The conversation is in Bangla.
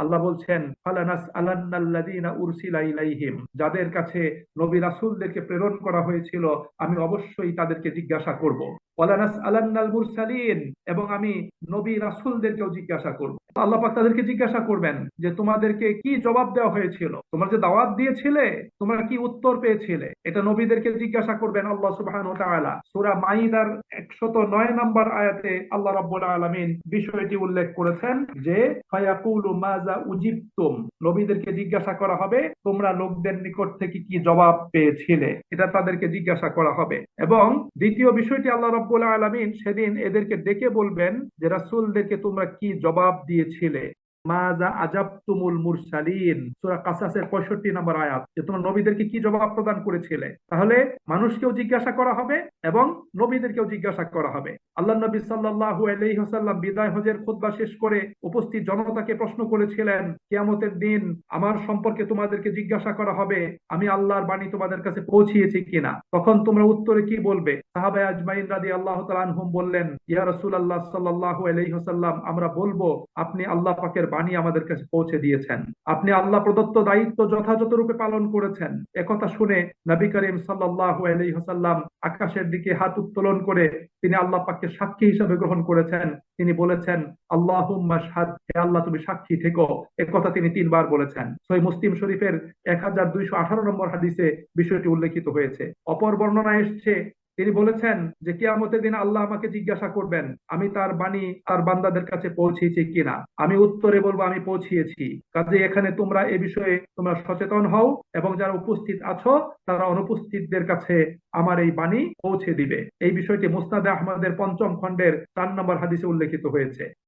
আল্লাহ বলছেন ফালানাসআলান্নাল্লাযীনা উরসিলা ইলাইহিম, যাদের কাছে নবী রাসূলদেরকে প্রেরণ করা হয়েছিল আমি অবশ্যই তাদেরকে জিজ্ঞাসা করব। ওয়ালানাসআলান্নাল মুরসালিন, এবং আমি নবী রাসূলদেরকেও জিজ্ঞাসা করব। আল্লাহ পাক তাদেরকে জিজ্ঞাসা করবেন যে তোমাদেরকে কি জবাব দেওয়া হয়েছিল, তোমরা যে দাওয়াত দিয়েছিলে তোমরা কি উত্তর পেয়েছিলে, এটা নবীদেরকে জিজ্ঞাসা করবেন আল্লাহ সুবহানাহু ওয়া তাআলা। সূরা মাইদার 109 নম্বর আয়াতে আল্লাহ রাব্বুল আলামিন বিষয়টি উল্লেখ করেছেন যে ফায়াকুলু মাজা উজিবতুম, নবীদেরকে জিজ্ঞাসা করা হবে তোমরা লোকদের নিকট থেকে কি জবাব পেয়েছিলে, এটা তাদেরকে জিজ্ঞাসা করা হবে। এবং দ্বিতীয় বিষয়টি আল্লাহ রাব্বুল আলামিন সেদিন এদেরকে ডেকে বলবেন যে রাসূলদেরকে তোমরা কি জবাব দিয়েছিলে, মাযা আজাবতুমুল মুরসালিন, সূরা কাসাসের 65 নম্বর আয়াত, যে তোমরা নবীদেরকে কি জবাব প্রদান করেছিলে। তাহলে মানুষকেও জিজ্ঞাসা করা হবে এবং নবীদেরকেও জিজ্ঞাসা করা হবে। আল্লাহ নবী সাল্লাল্লাহু আলাইহি ওয়াসাল্লাম বিদায় হজের খুতবা শেষ করে উপস্থিত জনতাকে প্রশ্ন করেছিলেন, কিয়ামতের দিন আমার সম্পর্কে তোমাদেরকে জিজ্ঞাসা করা হবে আমি আল্লাহর বাণী তোমাদের কাছে পৌঁছিয়েছি কিনা, তখন তোমরা উত্তরে কি বলবে? সাহাবায়ে আজমাইন রাদিয়াল্লাহু তাআলা আনহুম বললেন, ইয়া রাসূলুল্লাহ সাল্লাল্লাহু আলাইহি ওয়াসাল্লাম, আমরা বলবো আপনি আল্লাহ পাকের বাণী আমাদের কাছে পৌঁছে দিয়েছেন, আপনি আল্লাহ প্রদত্ত দায়িত্ব যথাযথ রূপে পালন করেছেন। একথা শুনে নবী করিম সাল্লাল্লাহু আলাইহি ওয়াসাল্লাম আকাশের দিকে হাত উত্তোলন করে তিনি আল্লাহ পাককে সাক্ষী হিসেবে গ্রহণ করেছেন। তিনি বলেছেন আল্লাহুম্মা শাহাদ, হে আল্লাহ তুমি সাক্ষী থেকো। একথা তিনি 3 বার বলেছেন। সহিহ মুসলিম শরীফের 1218 নম্বর হাদিসে বিষয়টি উল্লেখিত হয়েছে। অপর বর্ণনায় এসেছে তিনি বলেছেন যে কিয়ামতের দিন আল্লাহ আমাকে জিজ্ঞাসা করবেন আমি তার বাণী তার বান্দাদের কাছে পৌঁছিয়েছি কিনা, আমি উত্তরে বলবো আমি পৌঁছিয়েছি। কাজে এখানে তোমরা এ বিষয়ে তোমরা সচেতন হও এবং যারা উপস্থিত আছো তারা অনুপস্থিতদের কাছে আমার এই বাণী পৌঁছে দিবে। এই বিষয়টি মুসনাদে আহমদের 5ম খণ্ডের 4 নম্বর হাদিসে উল্লেখিত হয়েছে।